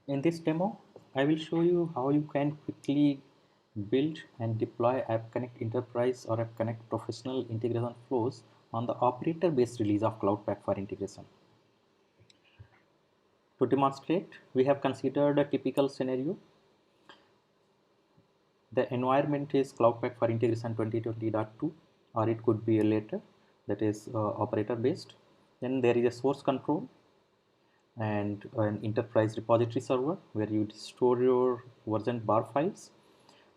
In this demo, I will show you how you can quickly build and deploy App Connect Enterprise or App Connect Professional integration flows on the operator-based release of Cloud Pak for integration. To demonstrate, we have considered a typical scenario. The environment is Cloud Pak for integration 2020.2, or it could be a later, that is operator-based. Then there is a source control and an enterprise repository server where you store your version bar files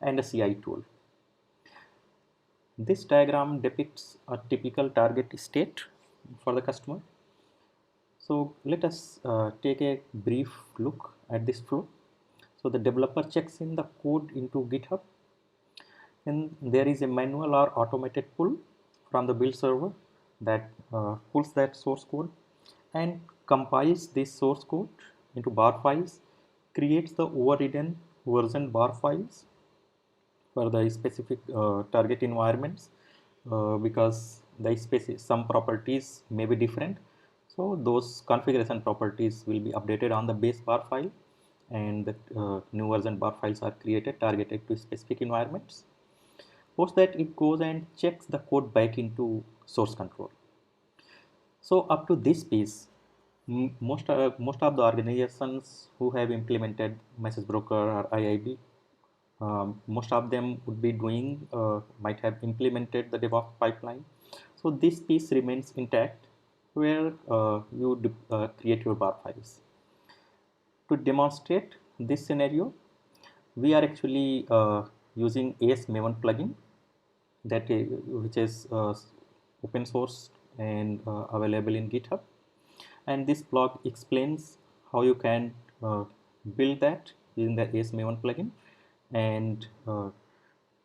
and a CI tool. This diagram depicts a typical target state for the customer. So let us take a brief look at this flow. So the developer checks in the code into GitHub, and there is a manual or automated pull from the build server that pulls that source code and compiles this source code into bar files, creates the overridden version bar files for the specific target environments, because some properties may be different. So those configuration properties will be updated on the base bar file, and the new version bar files are created targeted to specific environments. Post that, it goes and checks the code back into source control. So up to this piece, most of the organizations who have implemented message broker or IIB, most of them would be doing might have implemented the DevOps pipeline. So this piece remains intact where you create your bar files. To demonstrate this scenario, we are actually using AS Maven plugin which is open source and available in GitHub. And this blog explains how you can build that using the AS Maven plugin and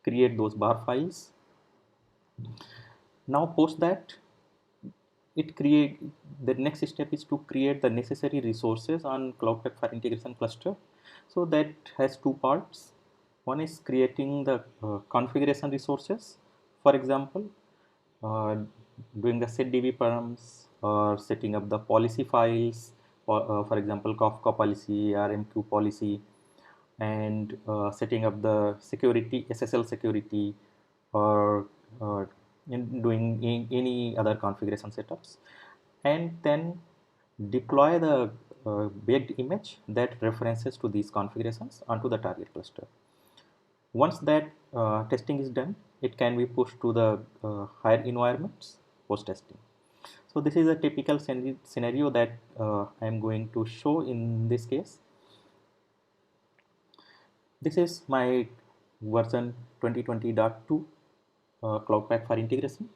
create those bar files. Now post that, it create the next step is to create the necessary resources on Cloud Pak for integration cluster. So that has two parts. One is creating the configuration resources, for example uh, doing the set db params or setting up the policy files, for example Kafka policy, RMQ policy, and setting up the security, SSL security, or doing any other configuration setups, and then deploy the baked image that references to these configurations onto the target cluster. Once that testing is done, it can be pushed to the higher environments post testing. So this is a typical scenario that I am going to show in this case. This is my version 2020.2 Cloud Pak for integration,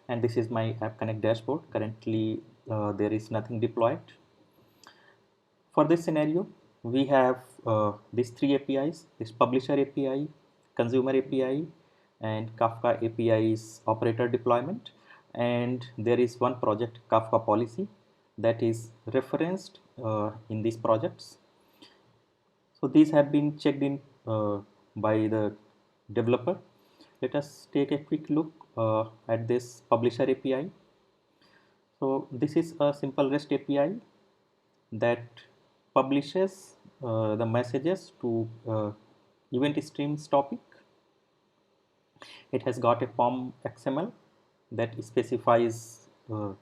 and this is my App Connect dashboard. Currently, there is nothing deployed. For this scenario, we have these three APIs: this publisher API, consumer API, and Kafka API's operator deployment. And there is one project, Kafka policy, that is referenced in these projects. So these have been checked in by the developer. Let us take a quick look at this publisher API. So this is a simple REST API that publishes the messages to event streams topic. It has got a form XML that specifies the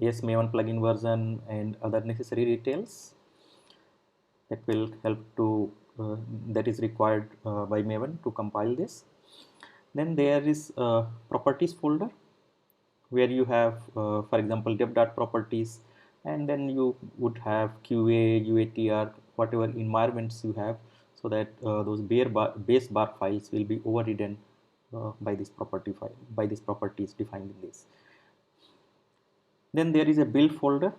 AS Maven plugin version and other necessary details that will help to that is required by Maven to compile this. Then there is a properties folder where you have, for example, dev.properties, and then you would have QA, UATR, whatever environments you have, so that those base bar files will be overridden by this property file, by these properties defined in this. Then there is a build folder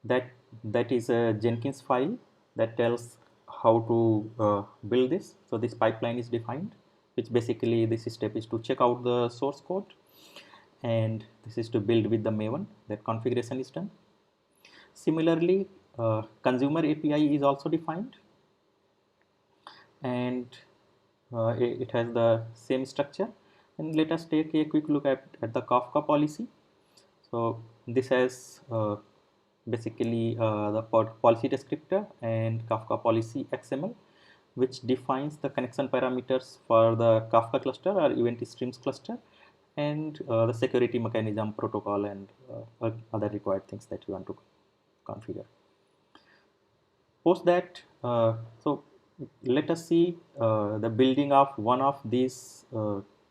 that is a Jenkins file that tells how to build this. So this pipeline is defined, which basically this step is to check out the source code, and this is to build with the Maven. That configuration is done. Similarly, consumer API is also defined, and it has the same structure. And let us take a quick look at the Kafka policy. So this has basically the policy descriptor and Kafka policy XML, which defines the connection parameters for the Kafka cluster or event streams cluster, and the security mechanism protocol and other required things that you want to configure. Post that, so let us see the building of one of these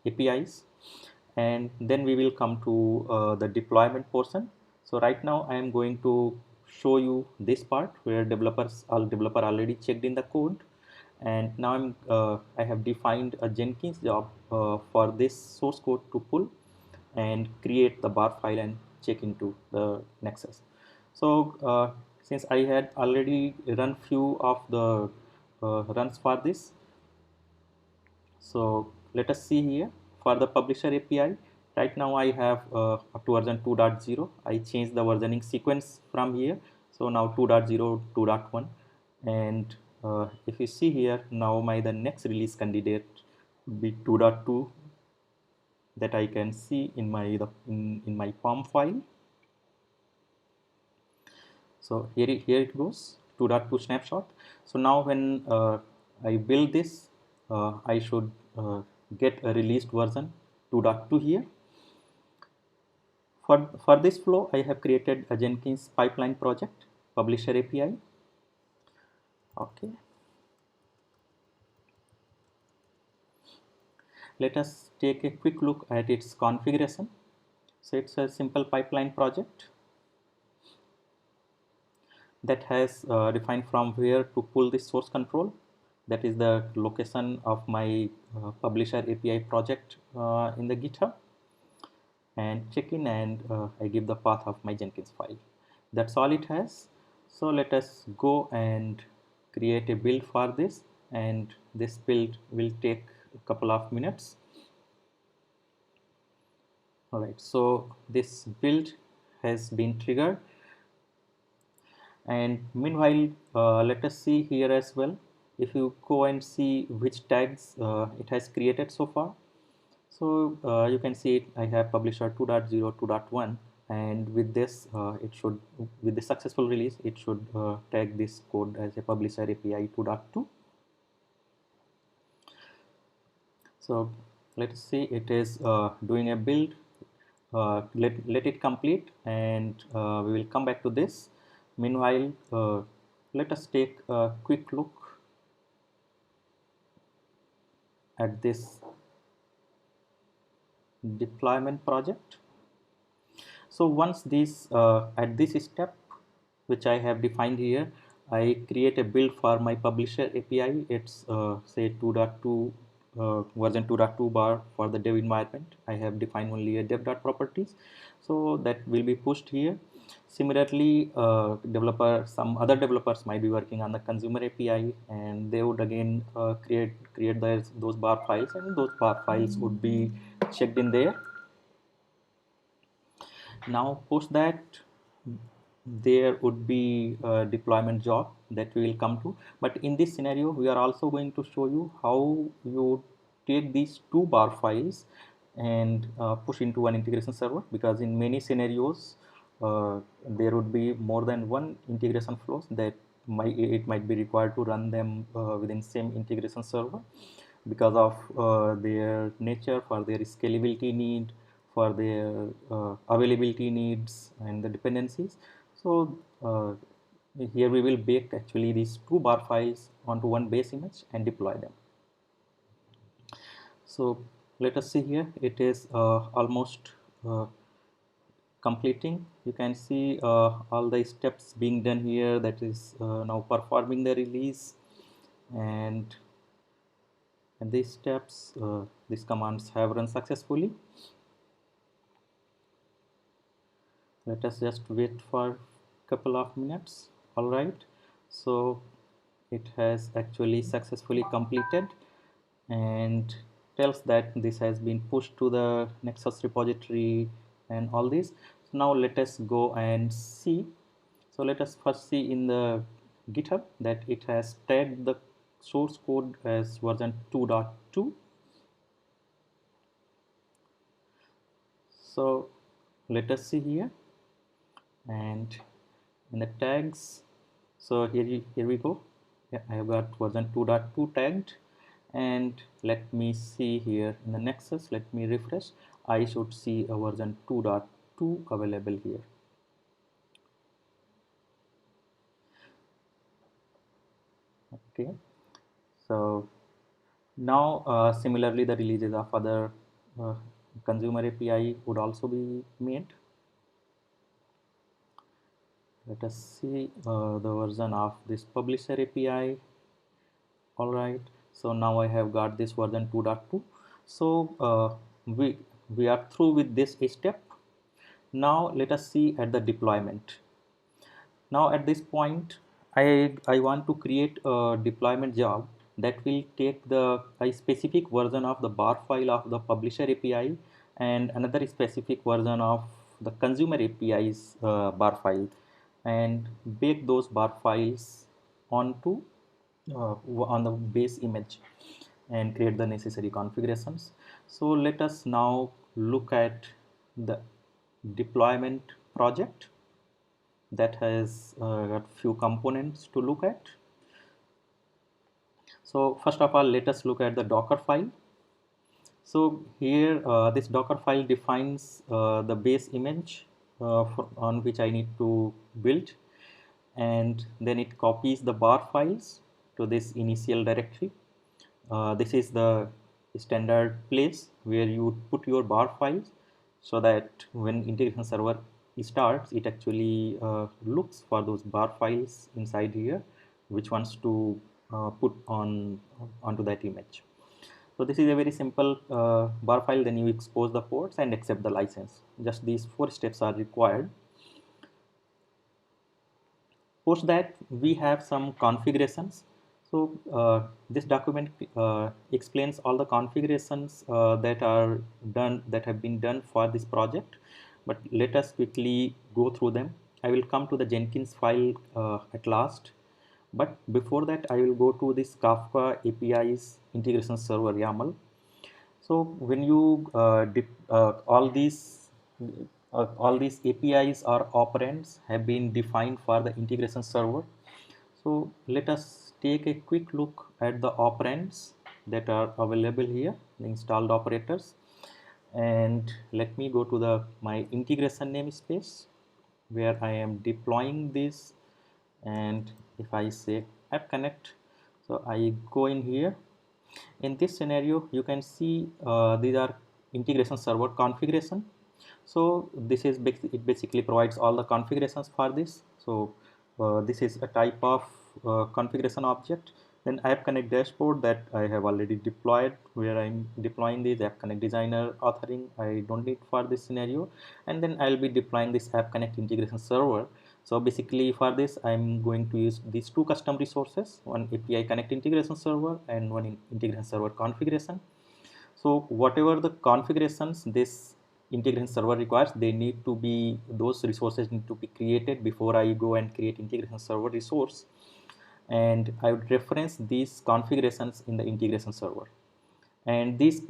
APIs, and then we will come to the deployment portion. So right now I am going to show you this part where developer already checked in the code, and now I have defined a Jenkins job for this source code to pull and create the bar file and check into the Nexus. So since I had already run few of the runs for this, so let us see here for the publisher API. Right now I have up to version 2.0. I changed the versioning sequence from here. So now 2.0, 2.1, and if you see here, now the next release candidate would be 2.2 that I can see in my POM file. So here it goes, 2.2 snapshot. So now when I build this, I should get a released version 2.2 here. For this flow, I have created a Jenkins pipeline project, publisher API. Okay. Let us take a quick look at its configuration. So it's a simple pipeline project that has defined from where to pull this source control. That is the location of my publisher API project in the GitHub, and check in, and I give the path of my Jenkins file. That's all it has. So let us go and create a build for this, and this build will take a couple of minutes. All right, so this build has been triggered, and meanwhile let us see here as well. If you go and see which tags it has created so far, so you can see it, I have publisher 2.0, 2.1, and with this it should, with the successful release, it should tag this code as a publisher API 2.2. So let's see, it is doing a build. Let it complete, and we will come back to this. Meanwhile, let us take a quick look at this deployment project. So once this at this step, which I have defined here, I create a build for my publisher API. It's say 2.2 version 2.2 bar for the dev environment. I have defined only a dev.properties, so that will be pushed here. Similarly, some other developers might be working on the consumer API, and they would again create those bar files, and those bar files would be checked in there. Now post that, there would be a deployment job that we will come to, but in this scenario we are also going to show you how you take these two bar files and push into an integration server, because in many scenarios there would be more than one integration flows that it might be required to run them within same integration server, because of their nature, for their scalability need, for their availability needs and the dependencies. So here we will bake actually these two bar files onto one base image and deploy them. So let us see here, it is almost completing. You can see all the steps being done here, that is now performing the release, and these steps, these commands have run successfully. Let us just wait for a couple of minutes. All right, so it has actually successfully completed and tells that this has been pushed to the Nexus repository and all this. So now let us go and see. So let us first see in the GitHub that it has tagged the source code as version 2.2. So let us see here, and in the tags. So here we go. Yeah, I have got version 2.2 tagged, and let me see here in the Nexus. Let me refresh. I should see a version 2.2 available here. Okay, so now similarly the releases of other uh, consumer API would also be made. Let us see the version of this publisher API. All right, so now I have got this version 2.2. So we are through with this step. Now let us see at the deployment. Now at this point, I want to create a deployment job that will take a specific version of the bar file of the publisher API and another specific version of the consumer API's bar file, and bake those bar files onto on the base image and create the necessary configurations. So let us now look at the deployment project that has got few components to look at. So first of all, let us look at the Docker file. So here this Docker file defines the base image on which I need to build, and then it copies the bar files to this initial directory. This is the standard place where you put your bar files, so that when integration server starts, it actually looks for those bar files inside here, which wants to put onto that image. So this is a very simple bar file. Then you expose the ports and accept the license. Just these 4 steps are required. Post that, we have some configurations. So this document explains all the configurations that have been done for this project, but let us quickly go through them. I will come to the Jenkins file at last, but before that I will go to this Kafka APIs integration server YAML. So when you all these APIs or operands have been defined for the integration server. So let us take a quick look at the operands that are available here, the installed operators, and let me go to the my integration namespace where I am deploying this. And if I say app connect, so I go in here. In this scenario, you can see these are integration server configuration. So this is it basically provides all the configurations for this. So this is a type of configuration object. Then App Connect dashboard that I have already deployed, where I'm deploying this App Connect designer authoring. I don't need for this scenario. And then I'll be deploying this App Connect integration server. So basically for this, I'm going to use these 2 custom resources, one API Connect integration server and one integration server configuration. So whatever the configurations this integration server requires, those resources need to be created before I go and create integration server resource. And I would reference these configurations in the integration server. And these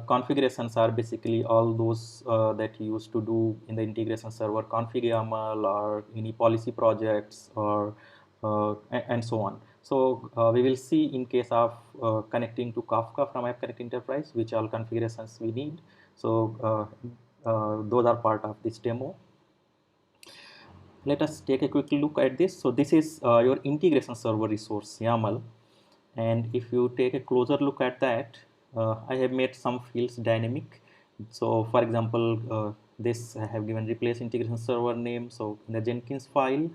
configurations are basically all those that you used to do in the integration server config YAML or any policy projects or and so on. So we will see in case of connecting to Kafka from App Connect Enterprise which all configurations we need. So those are part of this demo. Let us take a quick look at this. So this is your integration server resource YAML, and if you take a closer look at that, I have made some fields dynamic. So for example, this I have given replace integration server name. So in the Jenkins file,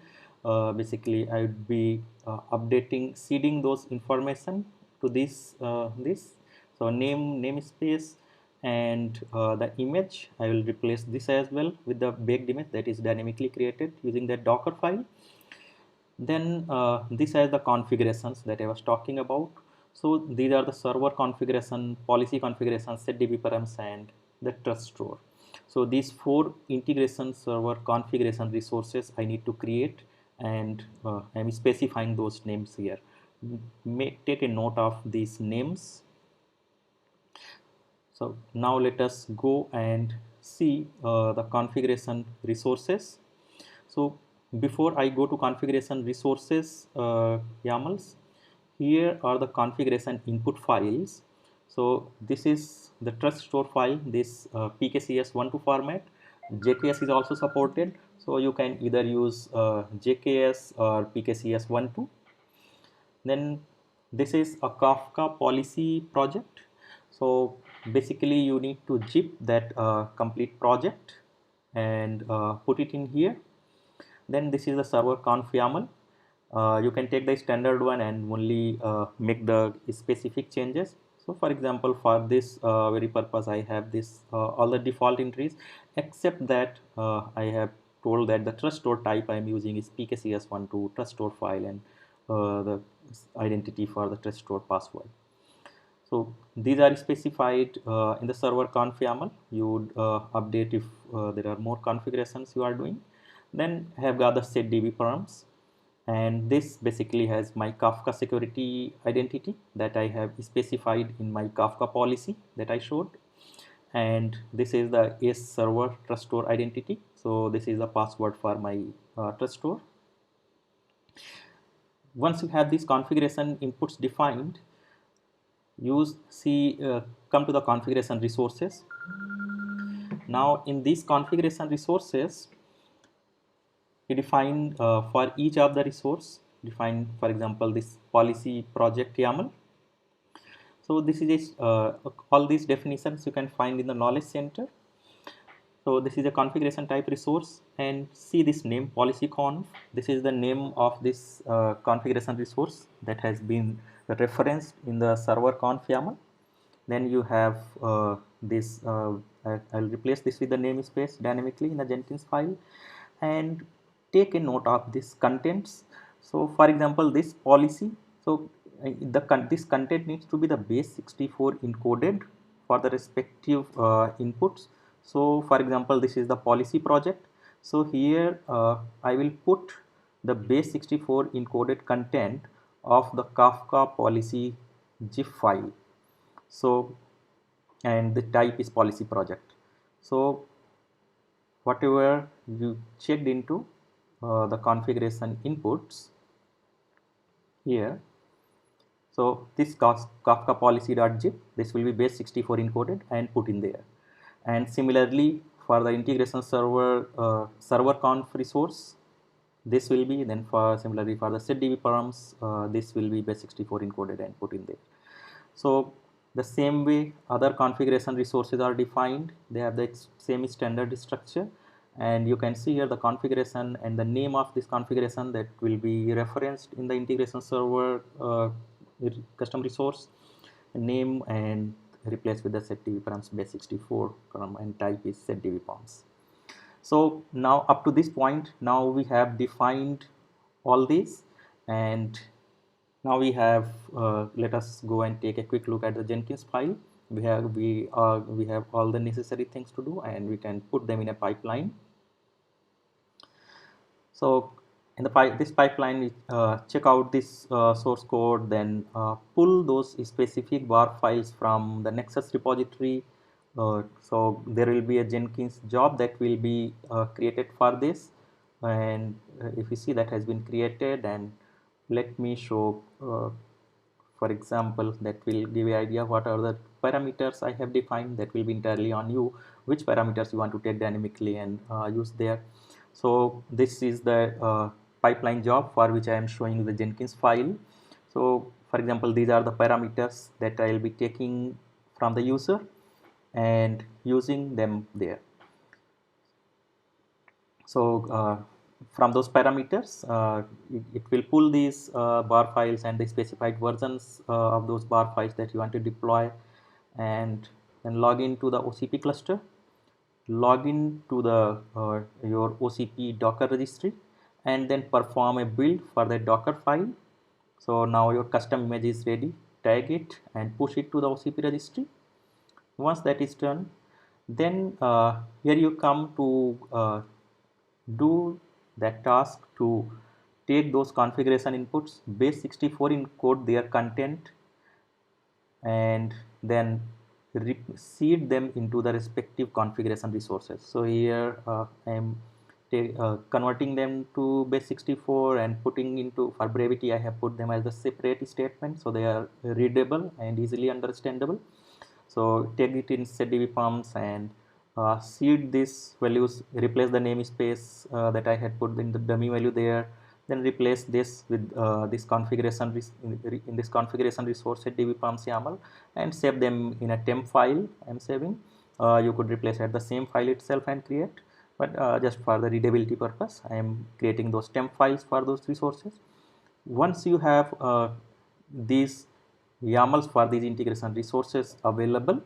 basically I would be seeding those information to this. So name namespace, and the image I will replace this as well with the baked image that is dynamically created using that Docker file. Then this has the configurations that I was talking about. So these are the server configuration, policy configuration, setDB params, and the trust store. So these 4 integration server configuration resources I need to create, and I'm specifying those names here. Take a note of these names. So now let us go and see the configuration resources. So before I go to configuration resources YAMLs, here are the configuration input files. So this is the trust store file, this PKCS12 format. JKS is also supported, so you can either use JKS or PKCS12. Then this is a Kafka policy project. So basically you need to zip that complete project and put it in here. Then this is the server conf YAML. You can take the standard one and only make the specific changes. So for example, for this very purpose, I have this all the default entries, except that I have told that the trust store type I am using is pkcs12 trust store file, and the identity for the trust store password. So these are specified in the server conf YAML. You would update if there are more configurations you are doing. Then I have got the setDB params, and this basically has my Kafka security identity that I have specified in my Kafka policy that I showed. And this is the S server trust store identity. So this is the password for my trust store. Once you have these configuration inputs defined, come to the configuration resources. Now in these configuration resources, we define for each of the resource, define for example this policy project YAML. So this is all these definitions you can find in the knowledge center. So this is a configuration type resource, and see this name policyconf. This is the name of this configuration resource that has been referenced in the server conf YAML. Then you have this, I'll replace this with the namespace dynamically in the Jenkins file, and take a note of this contents. So for example, this policy, so this content needs to be the base 64 encoded for the respective inputs. So for example, this is the policy project. So here I will put the base 64 encoded content of the Kafka policy zip file. So, and the type is policy project. So whatever you checked into the configuration inputs here, so this Kafka policy.zip, this will be base 64 encoded and put in there. And similarly for the integration server conf resource, this will be, then for similarly for the setDB params, this will be base 64 encoded and put in there. So the same way other configuration resources are defined, they have the same standard structure, and you can see here the configuration and the name of this configuration that will be referenced in the integration server custom resource name, and replaced with the setDB params base 64 and type is setDB params. So now up to this point, now we have defined all these, and now we have let us go and take a quick look at the Jenkins file. We have all the necessary things to do, and we can put them in a pipeline. So in this pipeline, we check out this source code, then pull those specific bar files from the Nexus repository. So there will be a Jenkins job that will be created for this, and if you see that has been created, and let me show for example, that will give you idea what are the parameters I have defined. That will be entirely on you, which parameters you want to take dynamically and use there. So this is the pipeline job for which I am showing you the Jenkins file. So for example, these are the parameters that I will be taking from the user and using them there. So from those parameters, it will pull these bar files and the specified versions of those bar files that you want to deploy, and then log into the OCP cluster, log in to the your OCP Docker registry, and then perform a build for the Docker file. So now your custom image is ready. Tag it and push it to the OCP registry. Once that is done, then here you come to do that task to take those configuration inputs, base 64 encode their content, and then seed them into the respective configuration resources. So here I am converting them to base64 and putting into, for brevity I have put them as the separate statement, so they are readable and easily understandable. So take it in setDB pumps and seed these values, replace the namespace that I had put in the dummy value there, then replace this with this configuration in this configuration resource setDB pumps YAML, and save them in a temp file I'm saving. You could replace at the same file itself and create, but just for the readability purpose I am creating those temp files for those resources. Once you have these YAMLs for these integration resources available,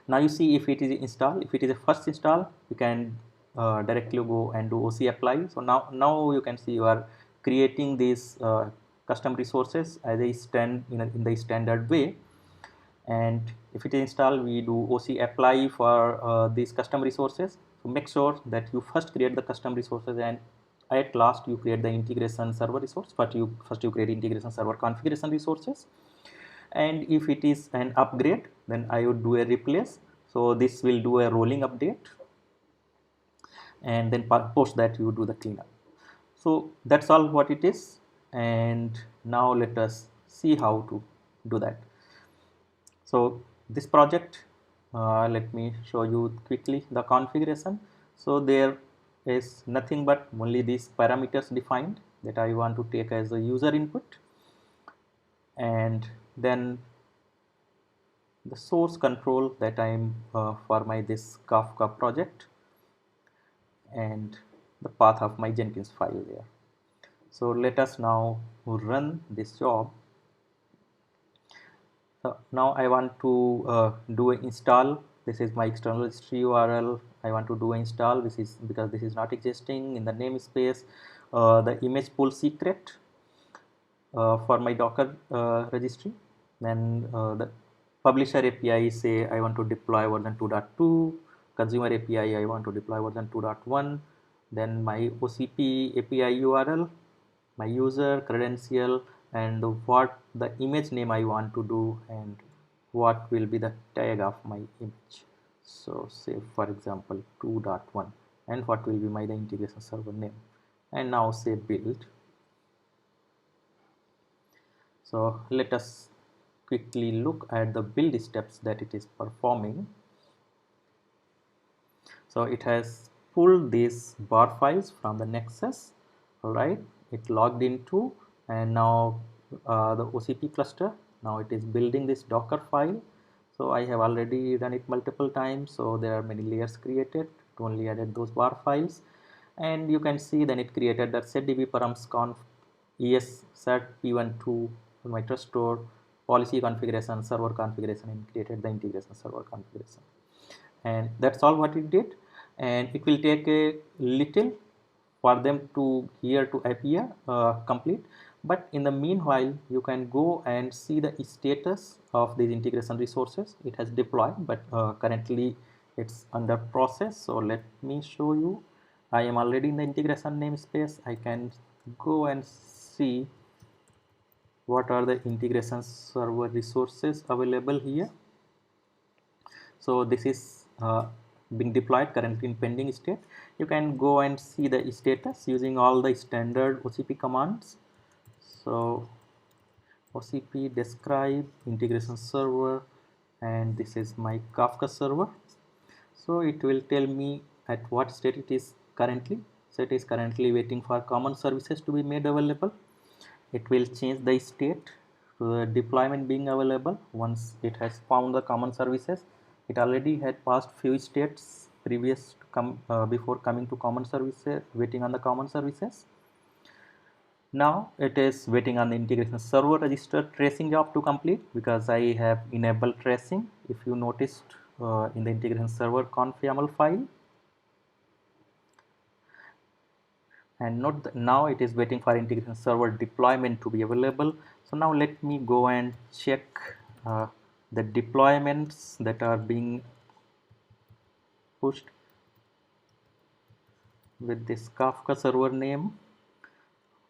now you see if it is installed, if it is a first install, you can directly go and do OC apply. So now you can see you are creating these custom resources as a in the standard way. And if it is installed, we do OC apply for these custom resources. So make sure that you first create the custom resources, and at last you create the integration server resource. But first you create integration server configuration resources. And if it is an upgrade, then I would do a replace. So this will do a rolling update, and then post that you do the cleanup. So that's all what it is. And now let us see how to do that. So this project, let me show you quickly the configuration. So there is nothing but only these parameters defined that I want to take as a user input, and then the source control that I am for my this Kafka project, and the path of my Jenkins file there. So let us now run this job. So now I want to do an install. This is my external registry URL. I want to do an install. This is because this is not existing in the namespace. The image pool secret for my Docker registry. Then the publisher API say I want to deploy version 2.2. Consumer API I want to deploy version 2.1. Then my OCP API URL, my user credential, and what the image name I want to do, and what will be the tag of my image. So say for example 2.1, and what will be my the integration server name, and now say build. So let us quickly look at the build steps that it is performing. So it has pulled these bar files from the Nexus, all right, it logged into, and now the OCP cluster, now it is building this Docker file. So I have already run it multiple times, so there are many layers created. It only added those bar files, and you can see then it created that setDB params conf es set p12 my trust store policy configuration, server configuration, and created the integration server configuration. And that's all what it did, and it will take a little for them to here to appear complete. But in the meanwhile, you can go and see the status of these integration resources. It has deployed, but currently it's under process. So let me show you. I am already in the integration namespace. I can go and see what are the integration server resources available here. So this is being deployed currently in pending state. You can go and see the status using all the standard OCP commands. So OCP describe integration server, and this is my Kafka server. So it will tell me at what state it is currently. So it is currently waiting for common services to be made available. It will change the state to the deployment being available once it has found the common services. It already had passed few states previous to before coming to common services, waiting on the common services. Now it is waiting on the integration server register tracing job to complete, because I have enabled tracing. If you noticed in the integration server conf YAML file, and note that now it is waiting for integration server deployment to be available. So now let me go and check the deployments that are being pushed with this Kafka server name.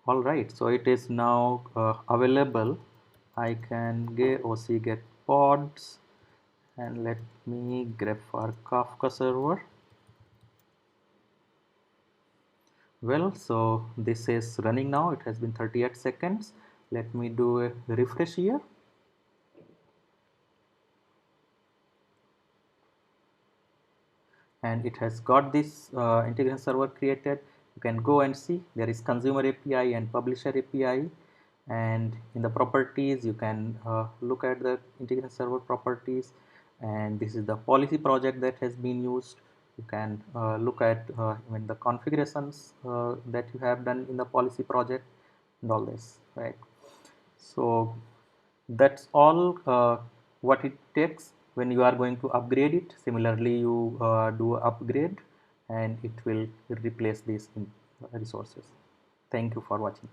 All right, so it is now available. I can get OC get pods, and let me grep for Kafka server. Well, so this is running now. It has been 38 seconds. Let me do a refresh here. And it has got this integration server created. You can go and see there is consumer API and publisher API, and in the properties you can look at the integration server properties, and this is the policy project that has been used. You can look at even the configurations that you have done in the policy project and all this, right? So that's all what it takes when you are going to upgrade it. Similarly, you do upgrade and it will replace these resources. Thank you for watching.